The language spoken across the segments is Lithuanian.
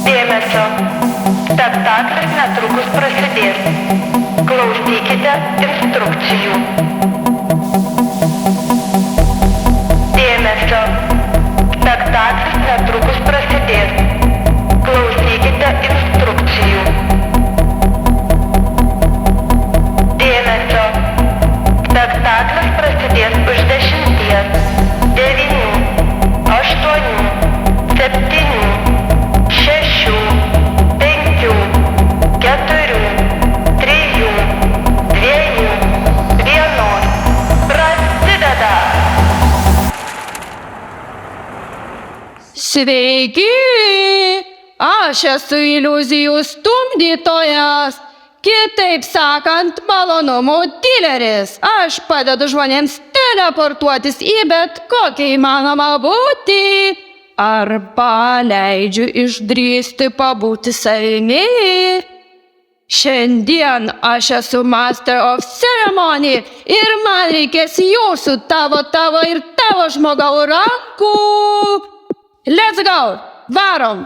Dėmesio. Spektaklis netrukus prasidės. Klausykite instrukcijų. Dėmesio. Spektaklis netrukus prasidės. Klausykite instrukcijų. Dėmesio. Spektaklis prasidės už 10, 9, 8, 7, 6, 5, 4, 3, 2, 1. Prasideda. Sveiki! Aš esu iliuzijų stumdytojas. Kitaip sakant, malonumų dileris. Aš padedu žmonėms teleportuotis į bet kokią įmanomą būtį. Arba leidžiu išdrįsti pabūti savimi. Šiandien aš esu Master of Ceremony ir man reikės jūsų, tavo ir tavo žmogau rankų. Let's go! Varom!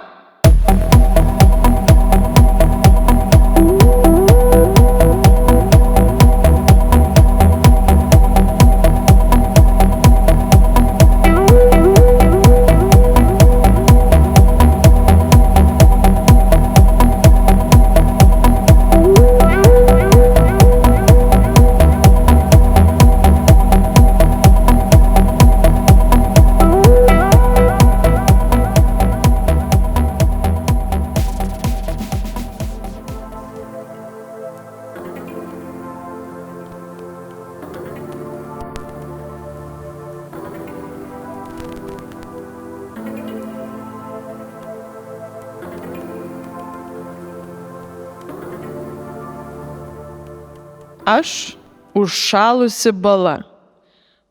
Aš užšalusi bala.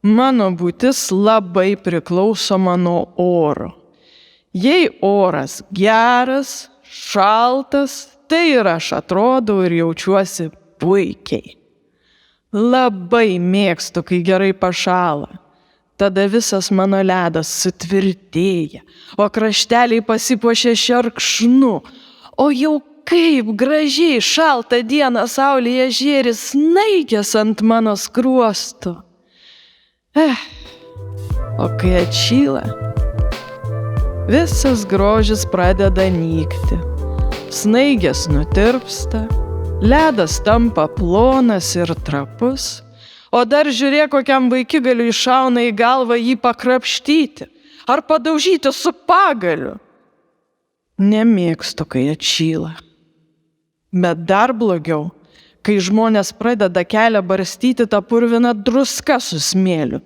Mano būtis labai priklausoma nuo oro. Jei oras geras, šaltas, tai ir aš atrodau ir jaučiuosi puikiai. Labai mėgstu, kai gerai pašąla. Tada visas mano ledas sutvirtėja, o krašteliai pasipuošia šerkšnu, o jau kaip gražiai šaltą dieną saulėje žėri snaigės ant mano skruosto. O kai atšyla, visas grožis pradeda nykti. Snaigės nutirpsta, ledas tampa plonas ir trapus, o dar žiūrėk, kokiam vaikigaliui šauna į galvą jį pakrapštyti ar padaužyti su pagaliu. Nemėgstu, kai atšyla. Bet dar blogiau, kai žmonės pradeda kelią barstyti tą purviną druską su smėliu.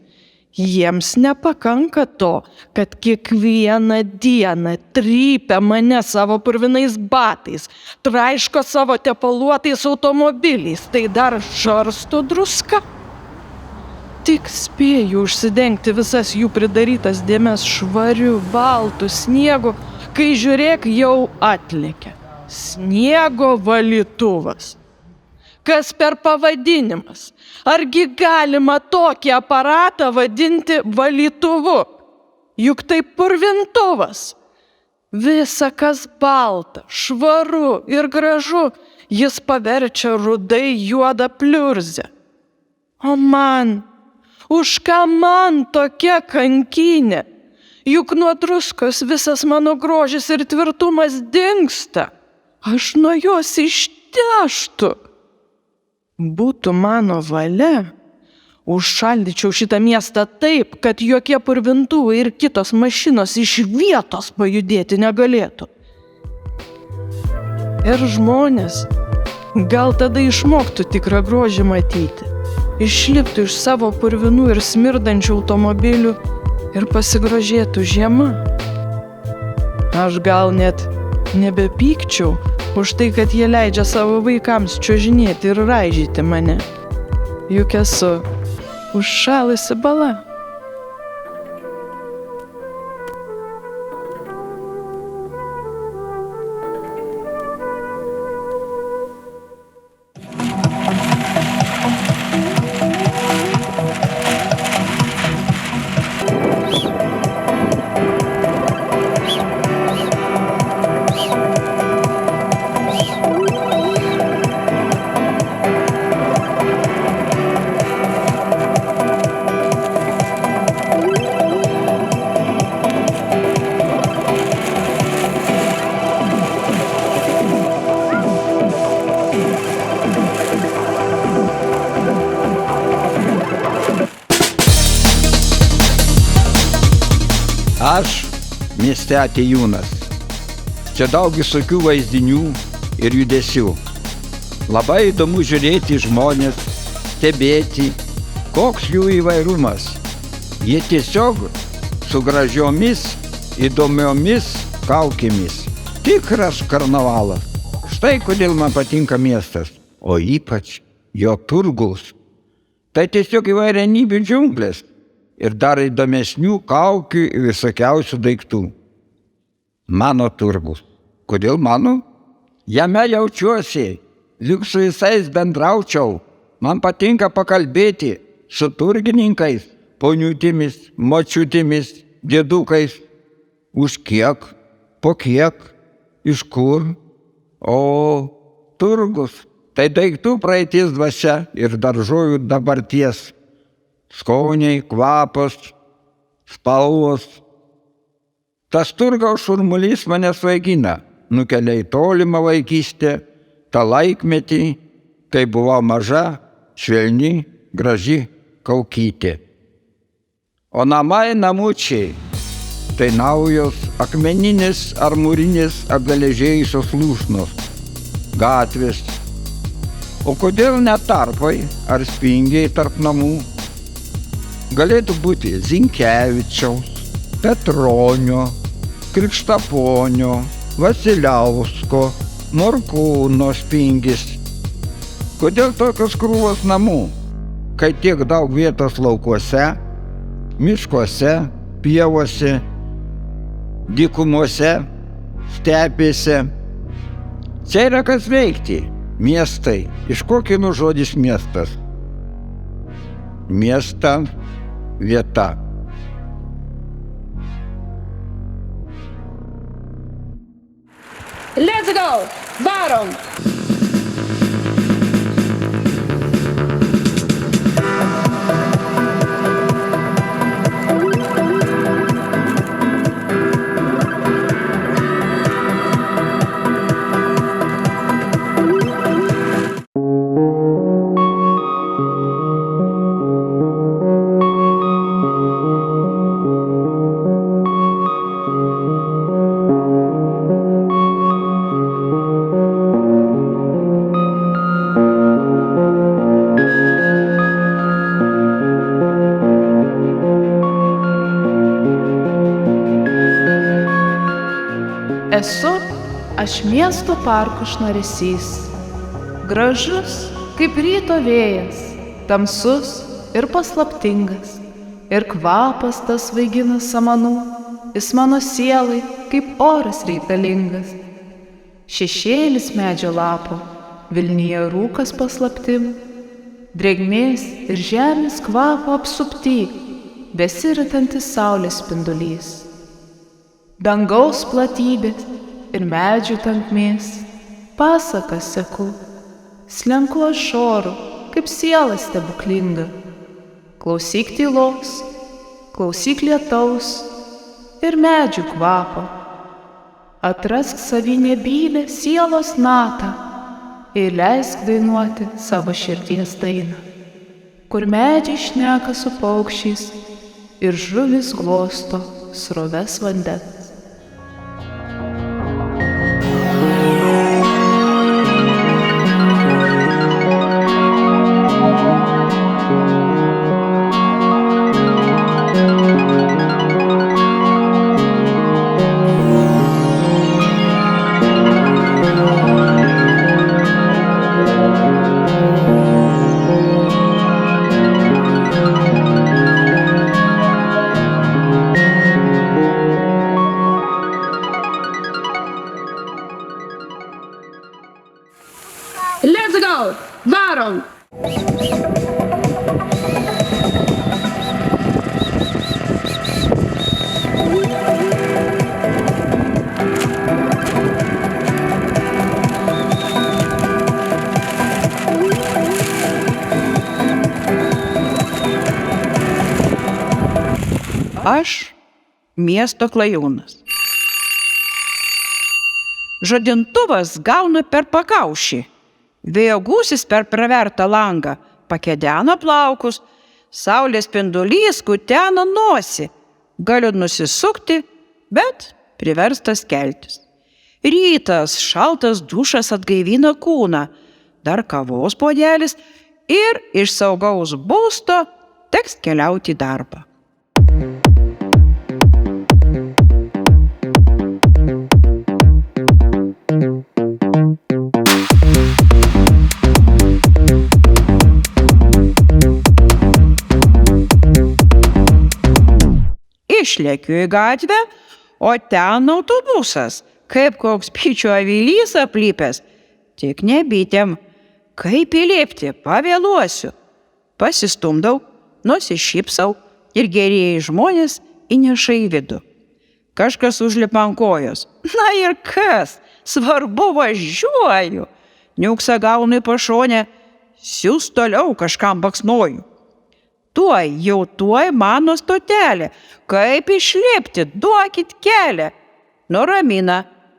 Jiems nepakanka to, kad kiekvieną dieną trypia mane savo purvinais batais, traiško savo tepaluotais automobiliais, tai dar žarsto druska. Tik spėju užsidengti visas jų pridarytas dėmes švariu, baltu sniegu, kai žiūrėk jau atlėkia. Sniego valytuvas. Kas per pavadinimas? Argi galima tokį aparatą vadinti valytuvu? Juk tai purvintuvas. Visa, kas balta, švaru ir gražu, jis paverčia rudai juodą pliurzę. O man, už ką man tokia kankynė? Juk nuo druskos visas mano grožis ir tvirtumas dingsta. Aš nuo jos išteštu. Būtų mano valia, užšaldyčiau šitą miestą taip, kad jokie purvintuvai ir kitos mašinos iš vietos pajudėti negalėtų. Ir žmonės gal tada išmoktų tikrą grožį matyti, išliptų iš savo purvinų ir smirdančių automobilių ir pasigrožėtų žiema. Aš gal net nebepykčiau už tai, kad jie leidžia savo vaikams čiuožinėti ir raižyti mane. Juk esu užšalusi bala. Aš mieste atėjūnas. Čia daug visokių vaizdinių ir judesių. Labai įdomu žiūrėti žmonės, stebėti, koks jų įvairumas. Jie tiesiog su gražiomis, įdomiomis kaukėmis. Tikras karnavalas. Štai kodėl man patinka miestas, o ypač jo turgus. Tai tiesiog įvairianybių džiunglės ir dar įdomesnių kaukių ir visokiausių daiktų. Mano turgus. Kodėl mano? Jame jaučiuosi, lyg su visais bendraučiau. Man patinka pakalbėti su turgininkais, poniutėmis, močiutėmis, dėdukais. Už kiek, po kiek, iš kur? O turgus tai daiktų praeities dvasia ir daržovių dabarties. Skoniai, kvapas, spalvos. Tas turgaus šurmulys mane svaigina, nukelia į tolimą vaikystę, tą laikmetį, kai buvo maža, švelni, graži kaukytė. O namai namučiai tai naujos akmeninės ar mūrinės apgaležėjusios lūšnos, gatvės. O kodėl ne tarpai ar spingiai tarp namų? Galėtų būti Zinkevičiaus, Petronio, Krikštaponio, Vasiliausko, Morkūno spingis. Kodėl tokios krūvos namų, kai tiek daug vietos laukuose, miškuose, pievose, dykumuose, stepėse? Čia yra kas veikti. Miestai. Iš ko kilo žodis miestas? Miesta, vieta. Let's go! Varom! Esu aš miesto parko šnaresys, gražus kaip ryto vėjas, tamsus ir paslaptingas, ir kvapas tas vaigina samanų, jis mano sielai kaip oras reikalingas. Šešėlis medžio lapo, Vilnyje rūkas paslaptim, drėgmės ir žemės kvapo apsupty, besiritantis saulės spindulys. Dangaus platybės ir medžių tankmės, pasakas seku, slenku aš oru, kaip siela stebuklinga. Klausyk tylos, klausyk lietaus ir medžių kvapą. Atrask savy nebylę sielos natą ir leisk dainuoti savo širdies dainą, kur medžiai šneka su paukščiais ir žuvis glosto sroves vandens. Let's go! Varom! Aš miesto klajūnas. Žadintuvas gauna per pakaušį. Vėjo gūsis per pravertą langą pakedena plaukus, saulės spindulys kutena nosį, Galiu nusisukti, bet priverstas keltis. Rytas, šaltas dušas atgaivina kūną, dar kavos puodelis ir iš saugaus būsto teks keliauti į darbą. Išlėkiu į gatvę, o ten autobusas, kaip koks bičių avilys aplypęs. Tik ne bitėm. Kaip įlipti, pavėluosiu. Pasistumdau, nusišypsau ir gerieji žmonės įneša į vidų. Kažkas užlipa ant kojos. Na ir kas? Svarbu, važiuoju. Niuksą gaunu į pašonę, siūs toliau kažkam baksnoju. Tuoj mano stotelė. Kaip išlipti, duokit kelią. Nuramina,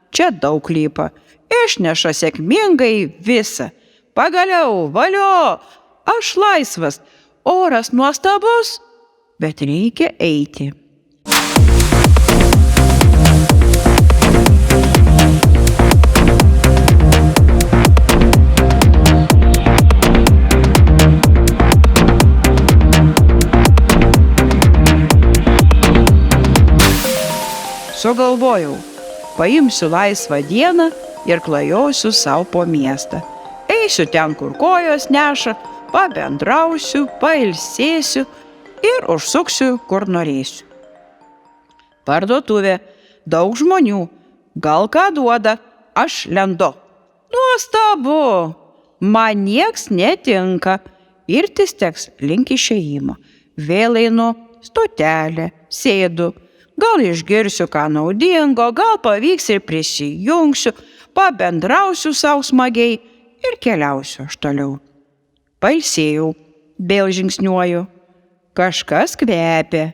čia daug lypa. Išneša sėkmingai visą. Pagaliau, valio, aš laisvas. Oras nuostabus, bet reikia eiti. Sugalvojau, paimsiu laisvą dieną ir klajosiu savo po miestą. Eisiu ten, kur kojos neša, pabendrausiu, pailsėsiu ir užsuksiu, kur norėsiu. Parduotuvė, daug žmonių, gal ką duoda, aš lendu. Nuostabu, man nieks netinka, irtis teks link išėjimo. Vėl einu, stotelė, sėdu. Gal išgirsiu ką naudingo, gal pavyks ir prisijungsiu, pabendrausiu savo smagiai ir keliausiu aš toliau. Pailsėjau, vėl žingsniuoju. Kažkas kvepia.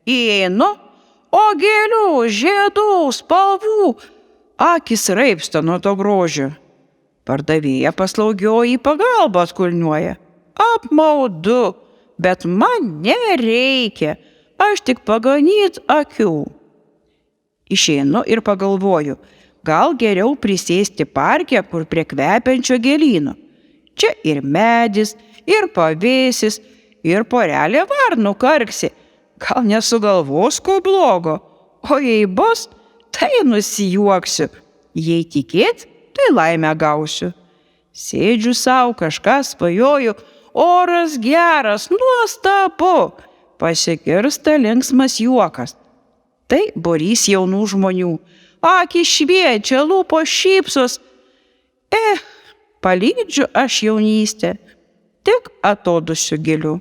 Įeinu, o gėlių, žiedų, spalvų. Akis raibsta nuo to grožio. Pardavėja paslaugioji pagalbą atkulniuoja. Apmaudu, bet man nereikia. Aš tik paganyt akių. Išeinu ir pagalvoju, gal geriau prisėsti parke, kur prie kvepiančio gėlyno. Čia ir medis, ir pavėsis, ir porelė varnų karksi. Gal nesugalvos ko blogo, o jei bus, tai nusijuoksiu. Jei tikėt, tai laimę gausiu. Sėdžiu savo, kažką svajoju, oras geras, nuostabu. Pasigirsta linksmas juokas. Tai būrys jaunų žmonių. Akys šviečia, lūpos šypsos. Palydžiu aš jaunystę, tik atodusiu giliu.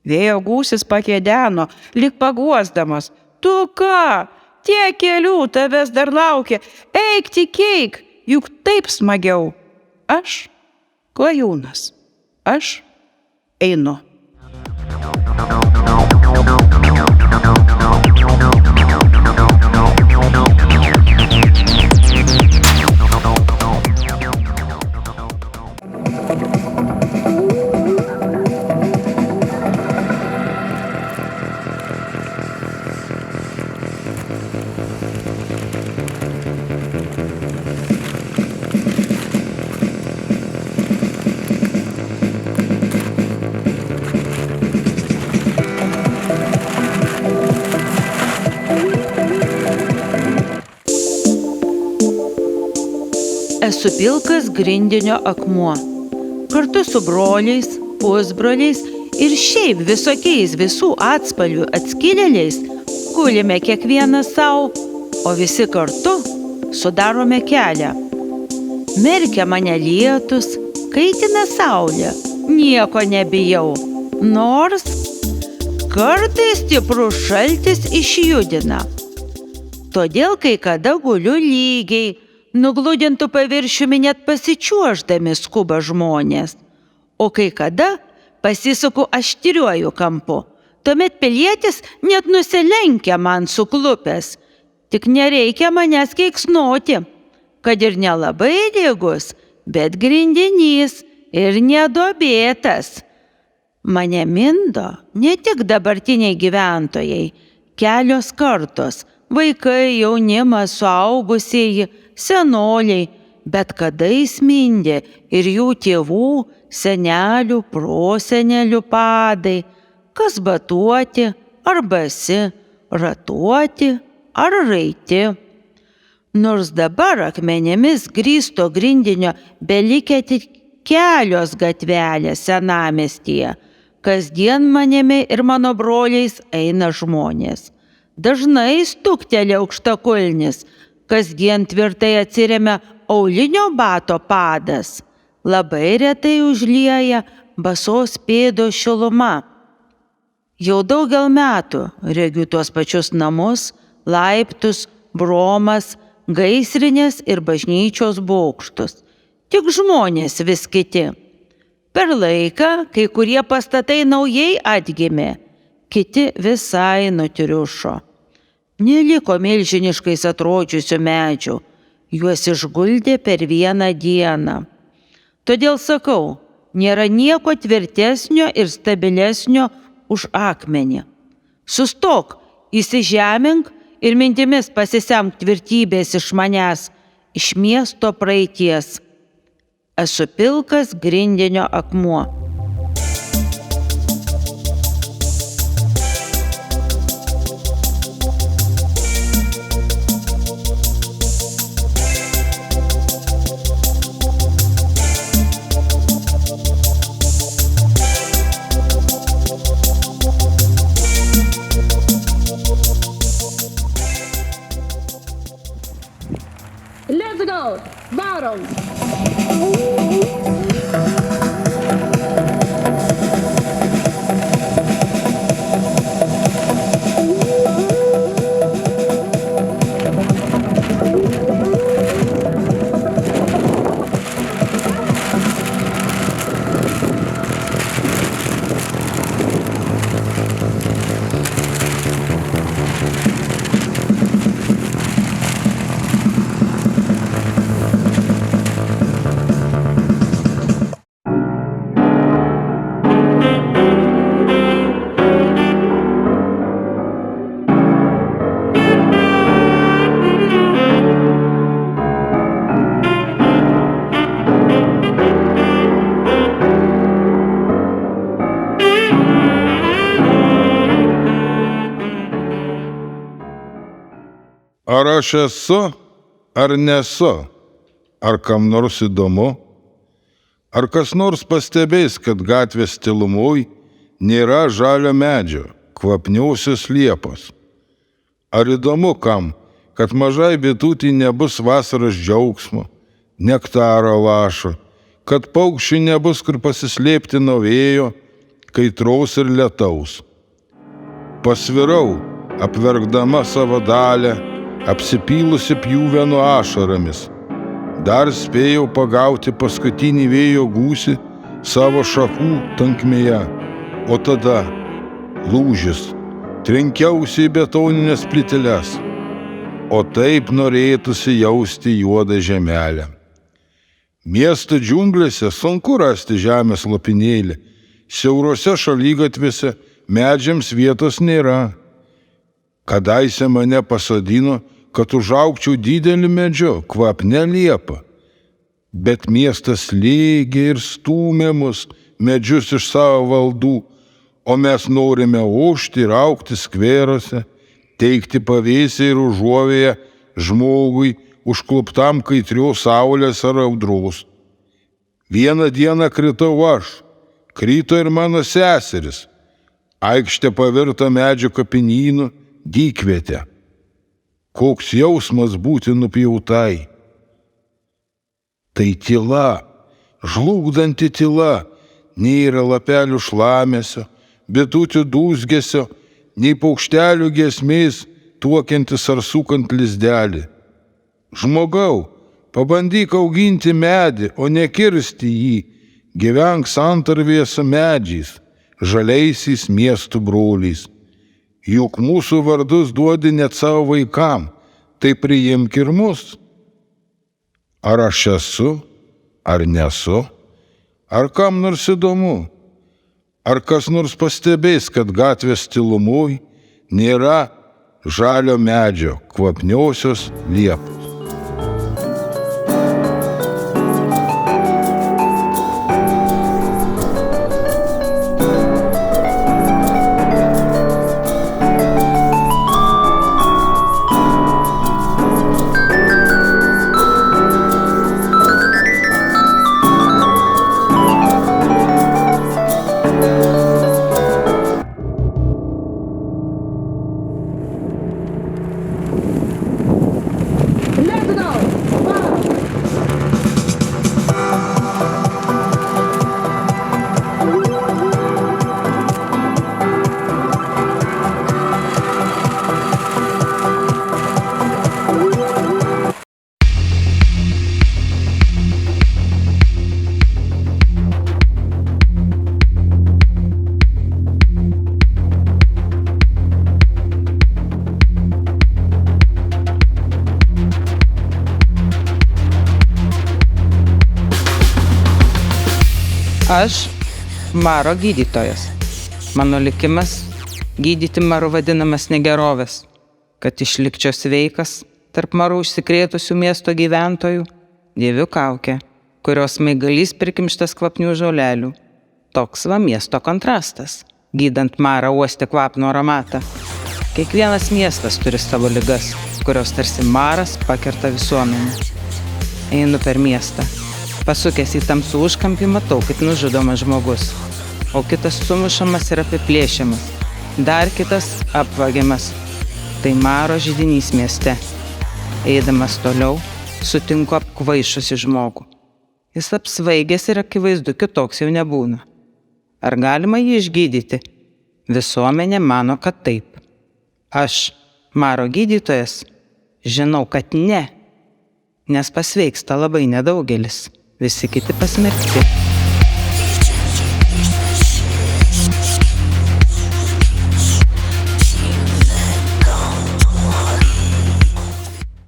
Vėjo gūsis pakedeno, lyg paguosdamas. Tu ką, tiek kelių tavęs dar laukia. Eik tik eik, juk taip smagiau. Aš klajūnas, aš einu. Esu pilkas grindinio akmuo. Kartu su broliais, pusbroliais ir šiaip visokiais visų atspalvių atskilėliais gulime kiekvienas savo, o visi kartu sudarome kelią. Merkia mane lietus, kaitina saulė, nieko nebijau, nors kartais stiprus šaltis išjudina. Todėl kai kada guliu lygiai, nugludintų paviršiumi net pasičiuoždami skuba žmonės, o kai kada pasisuku aštriuoju kampu. Tuomet pilietis net nusilenkia man suklupęs. Tik nereikia manęs keiksnoti, kad ir nelabai lygus, bet grindinys ir nedobėtas. Mane mindo ne tik dabartiniai gyventojai, kelios kartos - vaikai, jaunimas, suaugusieji, senoliai, bet kada įsmindė ir jų tėvų, senelių, prosenelių padai, kas batuoti ar basi, ratuoti ar raiti. Nors dabar akmenėmis grįsto grindinio belikę tik kelios gatvelės senamiestyje, kasdien manimi ir mano broliais eina žmonės. Dažnai stuktelė aukštakulnis, kasdien tvirtai atsiremia aulinio bato padas, labai retai užlieja basos pėdos šiluma. Jau daugel metų regiu tuos pačius namus, laiptus, bromas, gaisrinės ir bažnyčios bokštus. Tik žmonės vis kiti. Per laiką kai kurie pastatai naujai atgimė, kiti visai nutriušo. Neliko milžiniškais atrodžiusių medžių, juos išguldė per vieną dieną. Todėl sakau, nėra nieko tvirtesnio ir stabilesnio už akmenį. Sustok, įsižemink ir mintimis pasisemk tvirtybės iš manęs, iš miesto praeities. Esu pilkas grindinio akmuo. Let's go! Varom! Ar aš esu, ar nesu? Ar kam nors įdomu? Ar kas nors pastebės, kad gatvės tylumoj nėra žalio medžio, kvapniausios liepos? Ar įdomu kam, kad mažai bitutį nebus vasaros džiaugsmo, nektaro lašo, kad paukščiai nebus kur pasislėpti nuo vėjo, kaitraus ir lietaus? Pasvirau, apverkdama savo dalę, apsipylusi pjūveno ašaromis. Dar spėjau pagauti paskutinį vėjo gūsį savo šakų tankmėje. O tada lūžis, trenkiausi į betoninės plyteles. O taip norėtųsi jausti juodą žemelę. Miesto džiunglėse sunku rasti žemės lopinėlį. Siaurose šalygatvėse medžiams vietos nėra. Kadaise mane pasodino, kad užaugčiau didelį medžiu, kvapne liepą. Bet miestas lėgė ir stūmė mus medžius iš savo valdų, o mes norime ošti ir augti skveruose, teikti pavėsį ir užuovėją žmogui užkluptam kaitrios saulės ar audros. Vieną dieną kritau aš, krito ir mano seseris. Aikštė pavirto medžio kapinynu, dykvietę. Koks jausmas būti nupjautai. Tai tyla, žlugdanti tyla, nėra lapelių šlamesio, bitutį dūzgesio, nei paukštelių giesmės, tuokiantis ar sukant lizdelį. Žmogau, pabandyk auginti medį, o nekirsti jį, gyvenk santarvėje su medžiais, žaliaisiais miestų broliais. Juk mūsų vardus duodi net savo vaikam, tai priimk ir mus. Ar aš esu, ar nesu? Ar kam nors įdomu? Ar kas nors pastebės, kad gatvės tylumoj nėra žalio medžio, kvapniausios liepos. Aš Maro gydytojas. Mano likimas gydyti Maru vadinamas negerovės. Kad išlikčiau sveikas tarp Maru užsikrėtusių miesto gyventojų, dėviu kaukę, kurios smaigalys prikimštas kvapnių žolelių. Toks va miesto kontrastas, gydant Marą uosti kvapno aromatą. Kiekvienas miestas turi savo ligas, kurios tarsi Maras pakerta visuomenę. Einu per miestą. Pasukęs į tamsų užkampį matau, kaip nužudomas žmogus, o kitas sumušamas ir apiplėšiamas, dar kitas apvagiamas. Tai Maro židinys mieste. Eidamas toliau, sutinku apkvaišusi žmogų. Jis apsvaigęs ir akivaizdu kitoks jau nebūna. Ar galima jį išgydyti? Visuomenė mano, kad taip. Aš, Maro gydytojas, žinau, kad ne, nes pasveiksta labai nedaugelis. Visi kiti pasmerkti.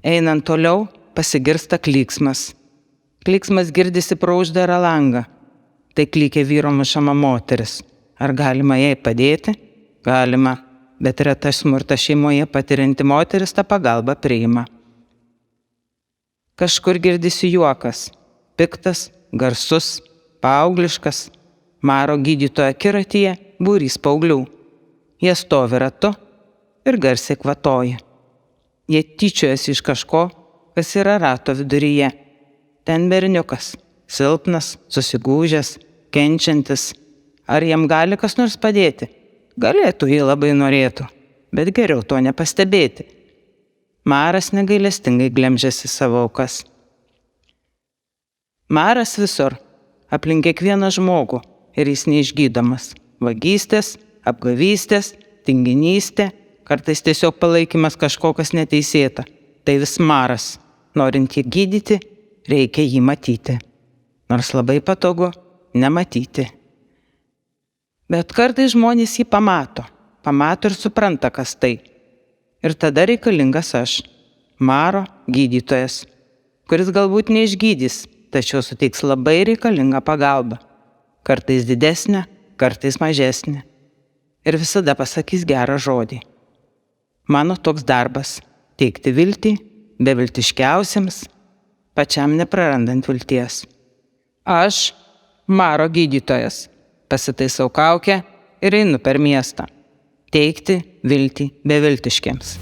Einant toliau, pasigirsta klyksmas. Klyksmas girdisi pro uždarą langą. Tai klykė vyro mušama moteris. Ar galima jai padėti? Galima, bet reta smurtą šeimoje patirianti moteris tą pagalbą priima. Kažkur girdisi juokas. Piktas, garsus, paaugliškas, Maro gydytojo akiratyje būrys paauglių. Jie stovi ratu ir garsiai kvatoja. Jie tyčiojasi iš kažko, kas yra rato viduryje. Ten berniukas, silpnas, susigūžęs, kenčiantis. Ar jam gali kas nors padėti? Galėtų, jei labai norėtų, bet geriau to nepastebėti. Maras negailestingai glemžiasi savo aukas. Maras visur, aplink kiekvieną žmogų ir jis neišgydomas. Vagystės, apgavystės, tinginystė, kartais tiesiog palaikymas kažko, kas neteisėta. Tai vis Maras. Norint jį gydyti, reikia jį matyti. Nors labai patogu nematyti. Bet kartais žmonės jį pamato ir supranta, kas tai. Ir tada reikalingas aš, Maro gydytojas, kuris galbūt neišgydys, tačiau suteiks labai reikalingą pagalbą. Kartais didesnę, kartais mažesnę. Ir visada pasakys gerą žodį. Mano toks darbas – teikti viltį beviltiškiausiems, pačiam neprarandant vilties. Aš, Maro gydytojas, pasitaisau kaukę ir einu per miestą. Teikti viltį beviltiškiams.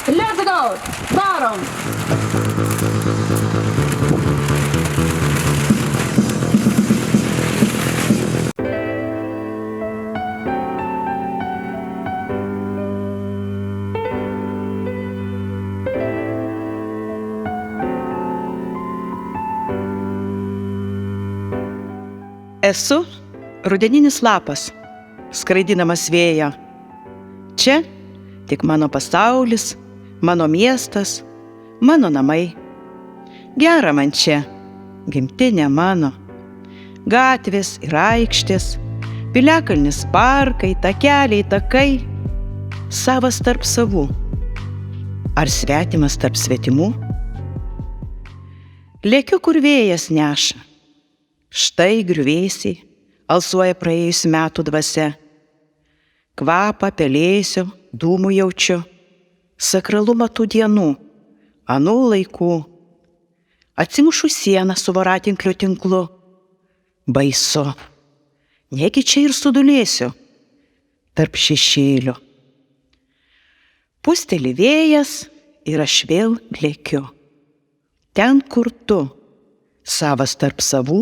Let's go! Varom! Esu rudeninis lapas, skraidinamas vėjo. Čia tik mano pasaulis, mano miestas, mano namai. Gera man čia, gimtinė mano. Gatvės ir aikštės, piliakalnis parkai, takeliai, takai, savas tarp savų. Ar svetimas tarp svetimų? Lėkiu, kur vėjas neša. Štai griuvėsiai, alsuoja praėjusių metų dvasia. Kvapą pelėsio, dūmų jaučiu, sakralumą tų dienų, anų laikų. Atsimušu sieną su voratinklių tinklu. Baisu, negi čia ir sudulėsiu tarp šešėlių. Pusteli vėjas ir aš vėl lėkiu. Ten, kur tu, savas tarp savų,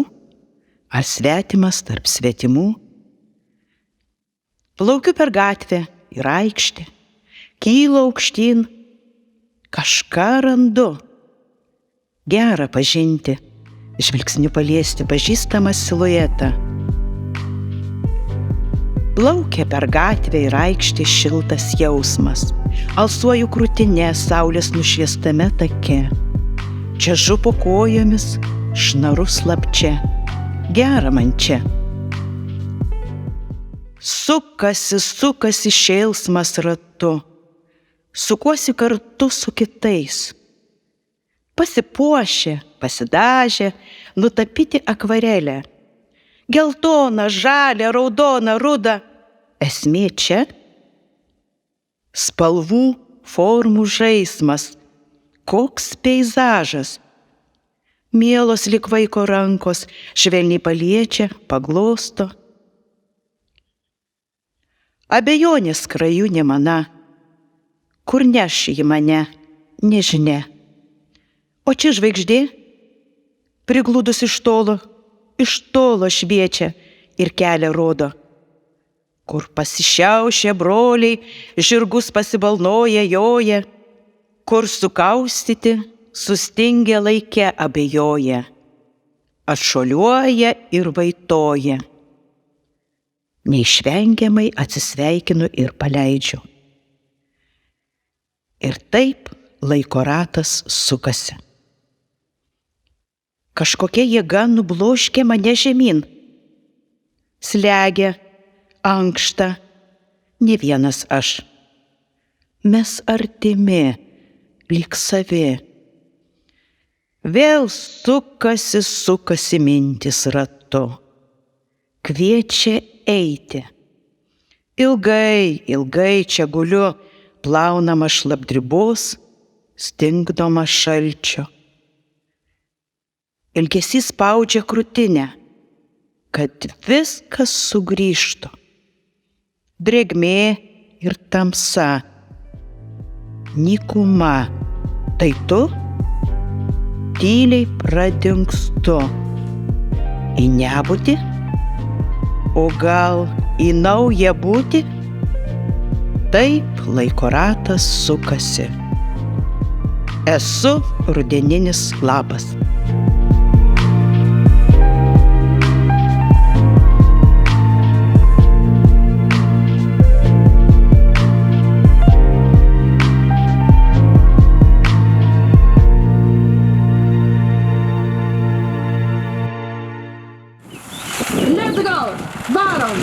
ar svetimas tarp svetimų. Plaukiu per gatvę ir aikštę, kylu aukštyn, kažką randu. Gera pažinti, žvilgsniu paliesti pažįstamą siluetą. Plaukia per gatvę ir aikštę šiltas jausmas, alsuoju krūtinę saulės nušviestame take. Čiažu po kojomis, šnaru slapčia, gera man čia. Sukasi šėlsmas ratu, sukuosi kartu su kitais. Pasipuošę, pasidažę, nutapyti akvarelę. Geltona, žalia, raudona, ruda. Esmė čia – spalvų, formų žaismas. Koks peizažas. Mielos lyg vaiko rankos, švelniai paliečia, paglosto. Abejonės skrajūnė mana, kur neš ji mane, nežinia. O čia žvaigždė, prigludus iš tolo šviečia ir kelią rodo. Kur pasišiaušia broliai, žirgus pasibalnoja joja, kur sukaustyti, sustingę laike abejoja, atšuoliuoja ir vaitoja. Neišvengiamai atsisveikinu ir paleidžiu. Ir taip laiko ratas sukasi. Kažkokia jėga nubloškė mane žemyn. Slegia, ankšta, ne vienas aš. Mes artimi, lyg savi. Vėl sukasi mintis ratu. Kviečia eiti. Ilgai čia guliu, plaunama šlapdribos, stingdoma šalčio. Ilgesys spaudžia krūtinę, kad viskas sugrįžtų. Drėgmė ir tamsa. Nykuma. Tai tu? Tyliai pradingstu. Į nebūtį? O gal į naują būtį? Taip laiko ratas sukasi. Esu rudeninis lapas. Let's go! Varom!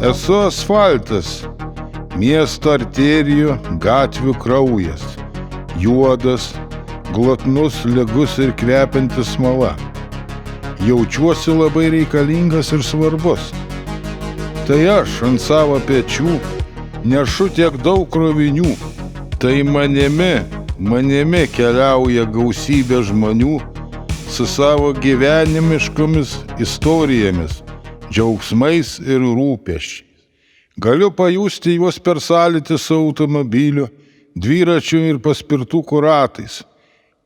Esu asfaltas, miesto arterijų, gatvių kraujas, juodas, glotnus, lygus ir kvepiantis smala. Jaučiuosi labai reikalingas ir svarbus. Tai aš ant savo pečių nešu tiek daug krovinių. Tai manimi keliauja gausybė žmonių su savo gyvenimiškomis istorijomis, džiaugsmais ir rūpesčiais. Galiu pajusti juos per sąlytį su automobiliu, dviračiu ir paspirtukų ratais.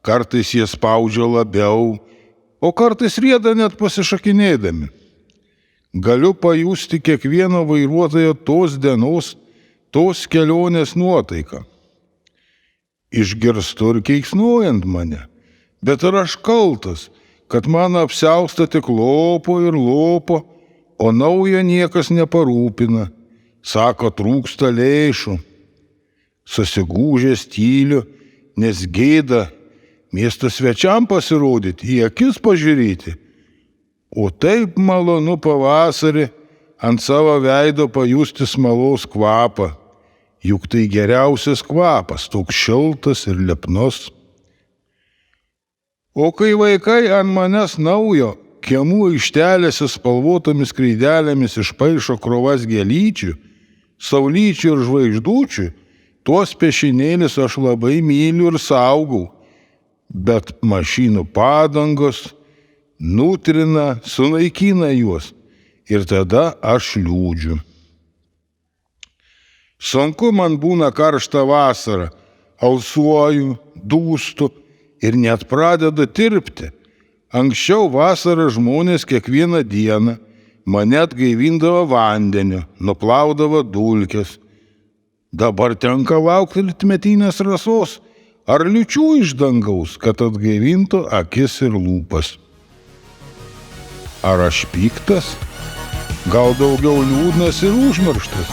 Kartais jie spaudžia labiau, o kartais rieda net pasišakinėdami. Galiu pajusti kiekvieno vairuotojo tos dienos, tos kelionės nuotaiką. Išgirstu ir keiksnuojant mane, bet ir aš kaltas, kad man apsiausta tik lopo ir lopo, o naujo niekas neparūpina. Sako, trūksta lėšų. Susigūžęs tyliu, nes gėda miesto svečiam pasirodyti, į akis pažiūrėti. O taip malonu pavasarį ant savo veido pajusti smalos kvapą. Juk tai geriausias kvapas, toks šiltas ir lepnus. O kai vaikai ant manęs naujo kiemų aikštelėse spalvotomis kreidelėmis išpaišo krovas gėlyčių, saulyčių ir žvaigždučių, tuos piešinėlius aš labai myliu ir saugau, bet mašinų padangos nutrina, sunaikina juos ir tada aš liūdžiu. Sunku man būna karštą vasarą, alsuoju, dūstu ir net pradeda tirpti. Anksčiau vasarą žmonės kiekvieną dieną mane atgaivindavo vandeniu, nuplaudavo dulkes. Dabar tenka laukti rytmetinės rasos ar liūčių iš dangaus, kad atgaivintų akis ir lūpas. Ar aš piktas? Gal daugiau liūdnas ir užmirštas?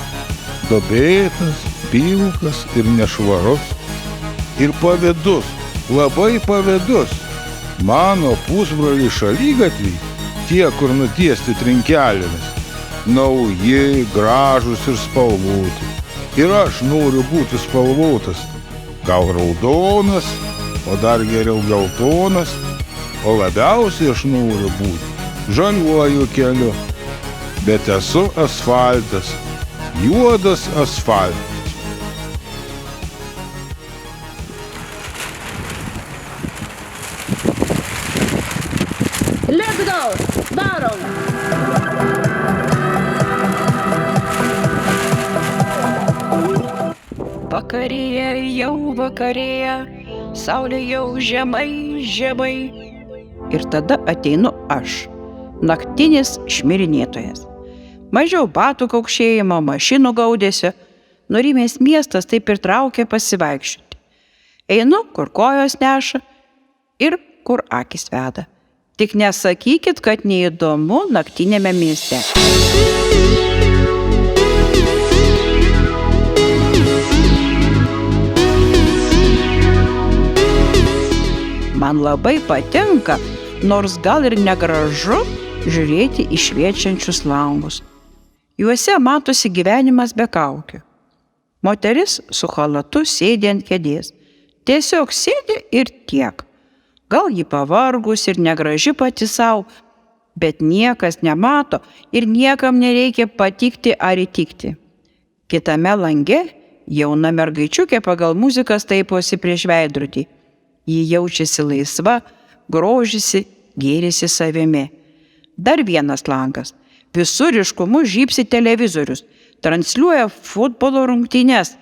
Dobėtas, pilkas ir nešvarus. Ir pavydus, labai pavydus. Mano pusbroliai šaligatviai, tie, kur nutiesti trinkelėmis, nauji, gražus ir spalvoti. Ir aš noriu būti spalvotas, gal raudonas, o dar geriau geltonas, o labiausiai aš noriu būti žaliuoju keliu. Bet esu asfaltas, juodas asfaltas. Let's go! Varom! Vakarėja jau vakarėja, saulė jau žemai, žemai. Ir tada ateinu aš, naktinis šmirinėtojas. Mažiau batų kaukšėjimo, mašinų gaudėsio, nurimęs miestas taip ir traukia pasivaikščioti. Einu, kur kojos neša ir kur akis veda. Tik nesakykit, kad neįdomu naktinėme mieste. Man labai patinka, nors gal ir negražu, žiūrėti į šviečiančius langus. Juose matosi gyvenimas be kaukių. Moteris su chalatu sėdi ant kėdės. Tiesiog sėdi ir tiek. Gal ji pavargus ir negraži pati savo, bet niekas nemato ir niekam nereikia patikti ar įtikti. Kitame lange jauna mergaičiukė pagal muziką staiposi prieš veidrodį. Ji jaučiasi laisva, grožisi, gėrisi savimi. Dar vienas langas. Visur ryškumu žybsi televizorius, transliuoja futbolo rungtynes,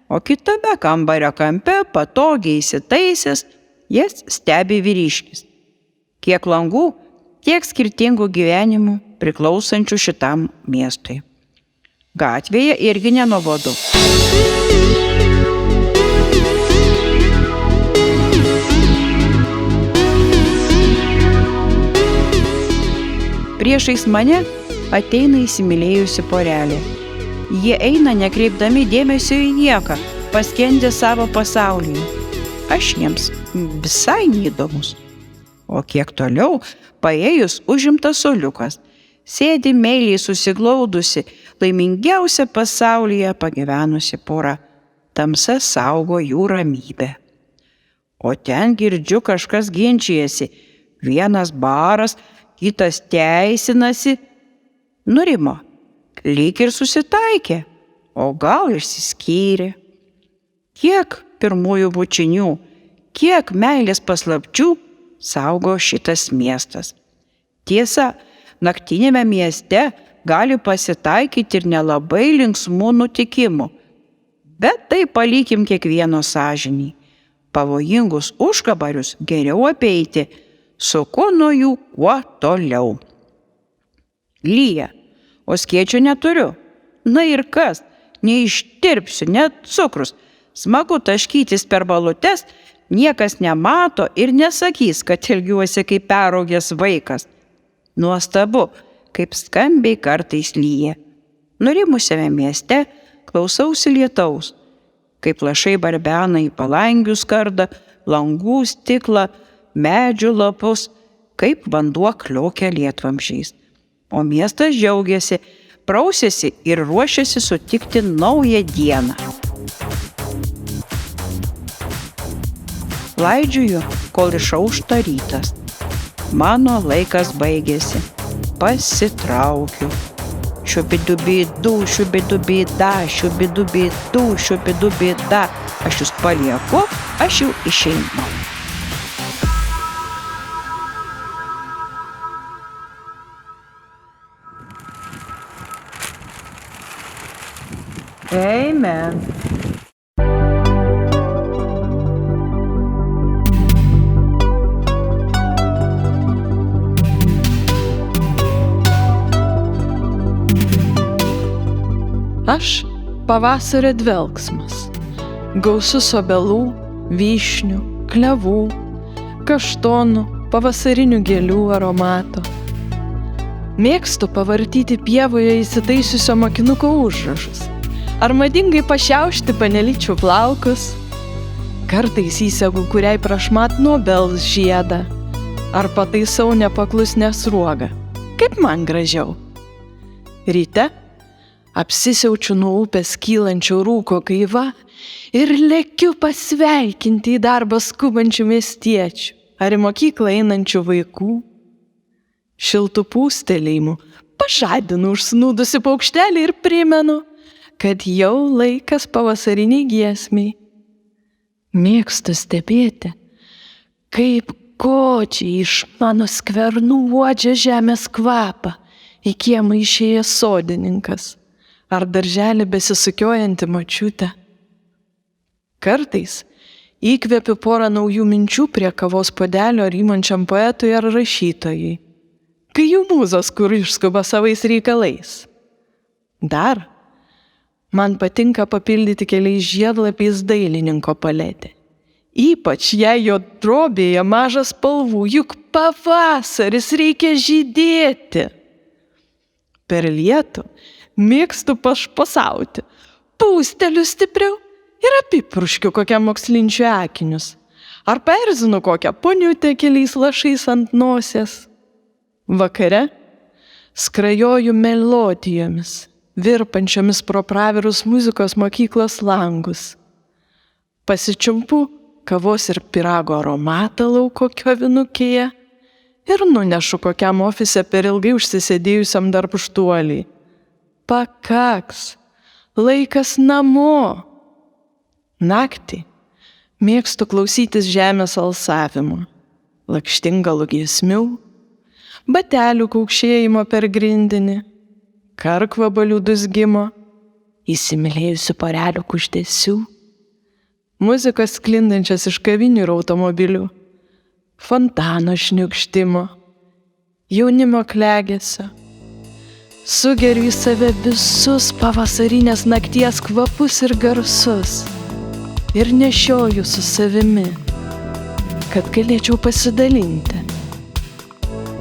o kitame kambario kampe patogiai įsitaisęs, jas stebi vyriškis. Kiek langų, tiek skirtingų gyvenimų priklausančių šitam miestui. Gatvėje irgi nenuobodu. Priešais mane ateina įsimylėjusi porelė. Jie eina nekreipdami dėmesio į nieką, paskendę savo pasaulyje. Aš jiems visai neįdomus. O kiek toliau, paėjus užimtas suoliukas, sėdi meiliai susiglaudusi, laimingiausia pasaulyje pagyvenusi pora. Tamsa saugo jų ramybę. O ten girdžiu kažkas ginčijasi. Vienas baras, kitas teisinasi. Nurimo, lyg ir susitaikė, o gal išsiskyrė. Kiek pirmųjų bučinių, kiek meilės paslapčių saugo šitas miestas. Tiesa, naktinėme mieste gali pasitaikyti ir nelabai linksmų nutikimų, bet tai palikim kiekvieno sąžinį. Pavojingus užkabarius geriau apeiti, suku nuo jų kuo toliau. Lyja, o skėčio neturiu. Na ir kas, neištirpsiu, net cukrus. Smagu taškytis per balutes, niekas nemato ir nesakys, kad ilgiuosi kaip peraugęs vaikas. Nuostabu, kaip skambiai kartais lyja. Nurimusiame mieste klausausi lietaus, kaip lašai barbena į palangių skardą, langų stiklą, medžių lapus, kaip vanduo kliokia lietvamzdžiais. O miestas džiaugiasi, prausėsi ir ruošiasi sutikti naują dieną. Laidžiuju, kol išaušta rytas. Mano laikas baigėsi. Pasitraukiu. Šubidubidu, šubidubida, šubidubidu, šubidubida. Aš jūs palieku, aš jau išeinu. Amen. Aš pavasario dvelksmas, gausus obelų, vyšnių, klevų, kaštonų, pavasarinių gėlių aromato. Mėgstu pavartyti pievoje įsitaisiusio mokinuko užrašus, ar madingai pašiaušti panelyčių plaukus, kartais įsegu kuriai prašmat nuo obels žiedą, ar pataisau nepaklusnę sruogą, kaip man gražiau. Ryte apsisiaučiu nuo upės kylančio rūko gaiva ir lekiu pasveikinti į darbą skubančių miestiečių ar į mokyklą einančių vaikų. Šiltų pūstelėjimų pažadinu užsnūdusi paukštelį ir primenu, kad jau laikas pavasariniai giesmiai. Mėgstu stebėti, kaip godžiai iš mano skvernų uodžia žemės kvapą į kiemą išėjęs sodininkas ar darželį besisukiojanti močiutė. Kartais įkvepiu porą naujų minčių prie kavos puodelio rymančiam poetui ar rašytojui, kai jų mūzos kur išskuba savais reikalais. Dar man patinka papildyti keliais žiedlapiais dailininko paletę. Ypač jei jo drobėje mažas spalvų, juk pavasaris reikia žydėti. Per lietų mėgstu pašposauti, pūsteliu stipriau ir apipurškiu kokiam mokslinčiui akinius. Ar perzinu kokią poniutę keliais lašais ant nosies. Vakare skrajoju melodijomis, virpančiomis pro pravirus muzikos mokyklos langus. Pasičiumpu kavos ir pyrago aromatą lauko kiovinukėje ir nunešu kokiam ofise per ilgai užsisėdėjusiam darbštuoliui. Pakaks, laikas namo. Naktį mėgstu klausytis žemės alsavimo, lakštingalų giesmių, batelių kaukšėjimo per grindinį, karkvabalių dūzgimo, įsimylėjusių porelių kuždesių, muzikos sklindančias iš kavinių ir automobilių, fontano šniukštimo, jaunimo klegesio. Sugeriu į save visus pavasarinės nakties kvapus ir garsus ir nešioju su savimi, kad galėčiau pasidalinti.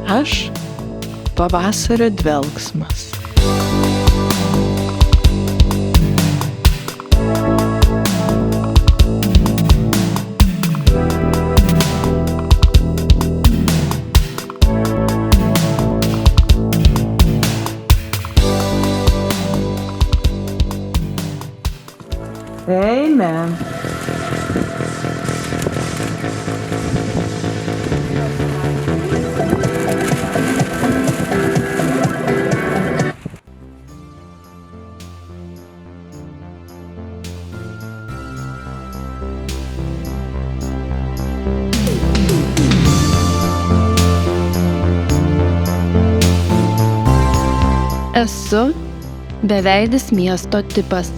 Aš pavasario dvelksmas. Amen. Esu beveidis miesto tipas.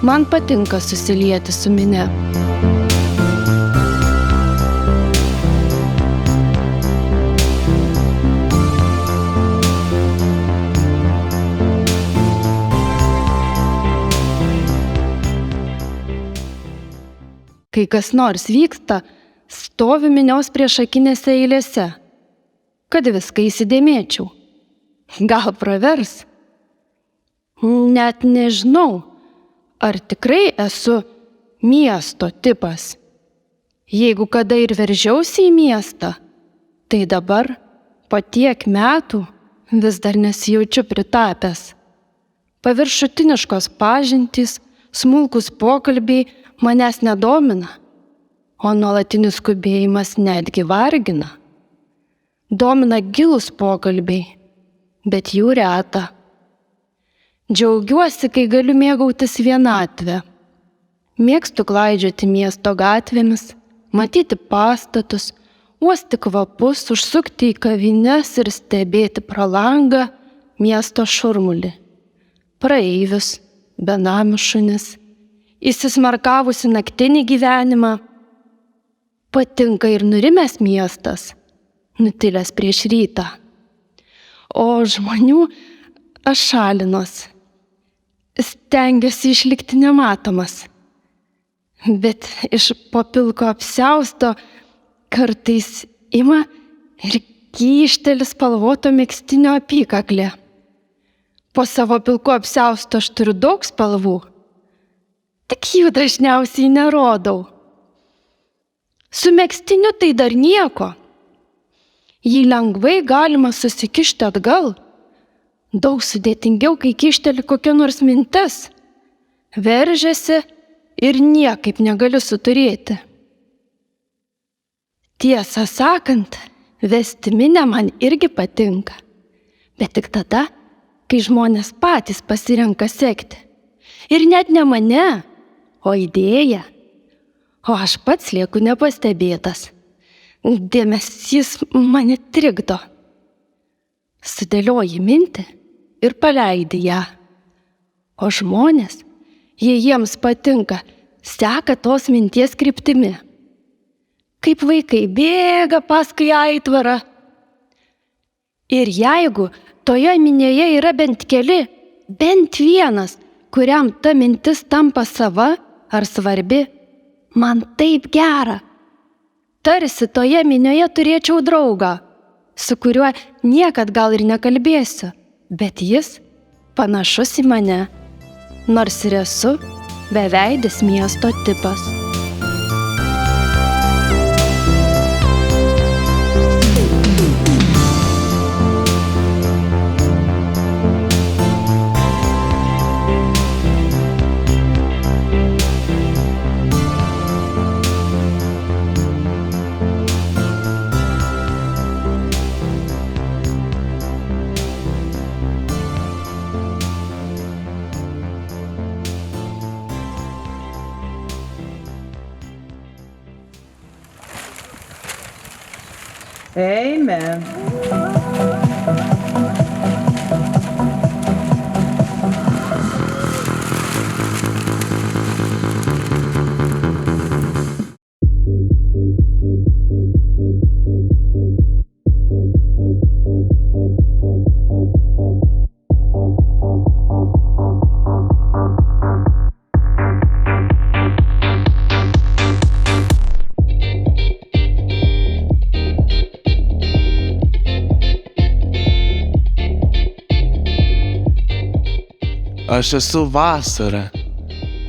Man patinka susilieti su minia. Kai kas nors vyksta, stovi minios priešakinėse eilėse, kad viską įsidėmėčiau. Gal pravers? Net nežinau, ar tikrai esu miesto tipas. Jeigu kada ir veržiausi į miestą, Tai dabar, po tiek metų, vis dar nesijaučiu pritapęs. Paviršutiniškos pažintys, smulkus pokalbiai manęs nedomina, o nuolatinis skubėjimas netgi vargina. Domina gilūs pokalbiai, bet jų reta. Džiaugiuosi, kai galiu mėgautis vienatvę. Mėgstu klaidžioti miesto gatvėmis, matyti pastatus, uosti kvapus, užsukti į kavines ir stebėti pro langą miesto šurmulį. Praeivius, benamius šunis, įsismarkavusi naktinį gyvenimą. Patinka ir nurimęs miestas, nutilęs prieš rytą. O žmonių aš šalinuos, stengiuosi išlikti nematomas. Bet iš po pilko apsiausto kartais ima ir kyšteli spalvoto megztinio apykaklė. Po savo pilku apsiausto aš turiu daug spalvų, tik jų dažniausiai nerodau. Su megztiniu tai dar nieko. Jį lengvai galima susikišti atgal. Daug sudėtingiau, kai kišteli kokia nors mintis. Veržiasi ir niekaip negaliu suturėti. Tiesą sakant, vesti minę man irgi patinka. Bet tik tada, kai žmonės patys pasirenka sekti. Ir net ne mane, o idėją. O aš pats lieku nepastebėtas. Dėmesys mane trikdo. Sudėlioji mintį ir paleidi ją. O žmonės, jei jiems patinka, seka tos minties kryptimi. Kaip vaikai bėga paskui aitvarą. Ir jeigu toje minėje yra bent keli, bent vienas, kuriam ta mintis tampa sava ar svarbi, man taip gera. Tarsi toje minioje turėčiau draugą, su kuriuo niekad gal ir nekalbėsiu, bet jis panašus į mane, nors ir esu beveidis miesto tipas. Amen. Aš esu vasara,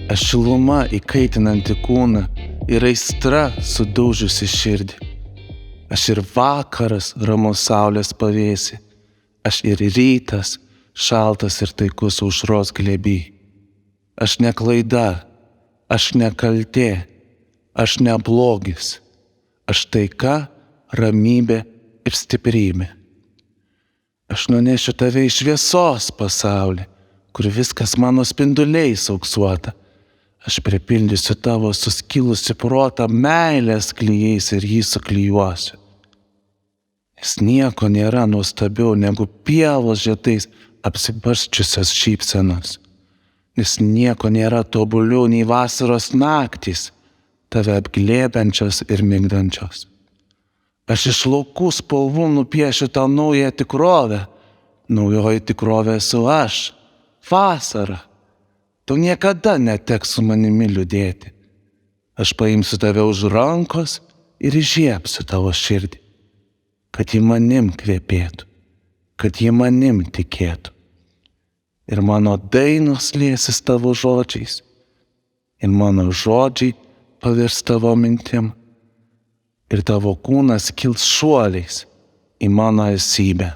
aš šiluma įkaitinanti kūną ir aistra sudaužiusi širdį. Aš ir vakaras ramus saulės pavėsi, aš ir rytas šaltas ir taikus aušros glėby. Aš ne klaida, aš ne kaltė, aš ne blogis, aš taika, ramybė ir stiprybė. Aš nunešiu tave į šviesos pasaulį, kur viskas mano spinduliais auksuota. Aš pripildysiu tavo suskilusi protą meilės klijais ir jį suklijuosiu. Nes nieko nėra nuostabiau negu pievos žiedais apsibarsčiusios šypsenos. Nes nieko nėra tobuliau nei vasaros naktys, tave apglėbiančios ir migdančios. Aš iš laukų spalvų nupiešiu tau naują tikrovę. Naujoji tikrovė esu aš. Vasara, tu niekada neteks su manimi liūdėti. Aš paimsiu tave už rankos ir įžiebsiu tavo širdį, kad ji manim kvepėtų, kad ji manim tikėtų. Ir mano dainos liesis tavo žodžiais, ir mano žodžiai pavirs tavo mintim, ir tavo kūnas kils šuoliais į mano esybę.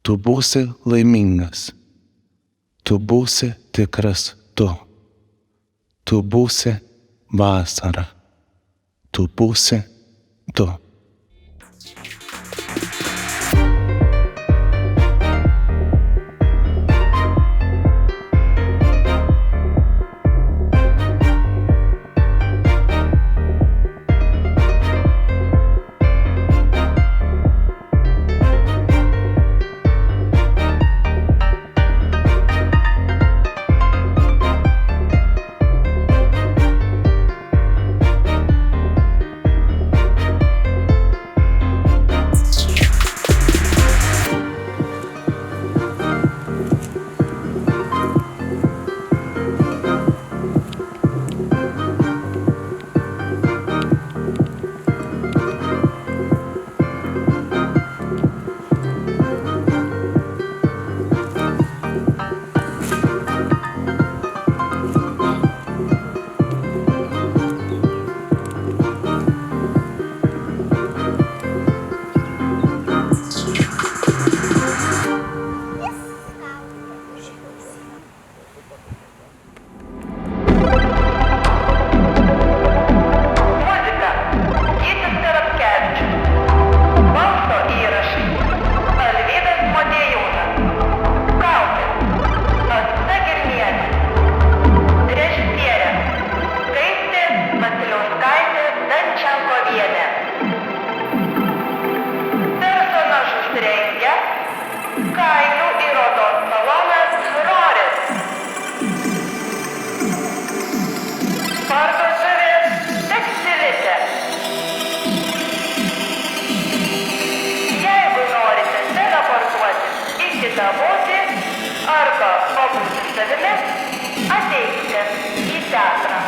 Tu būsi laimingas. Tu būsi tikras tu. Tu būsi vasara. Tu būsi tu. Kailių ir odos salonas Roris. Parduotuvės Tekstilitė. Jeigu norite teleportuoti į kitą būtį arba pabūti savimi, ateikite į teatrą.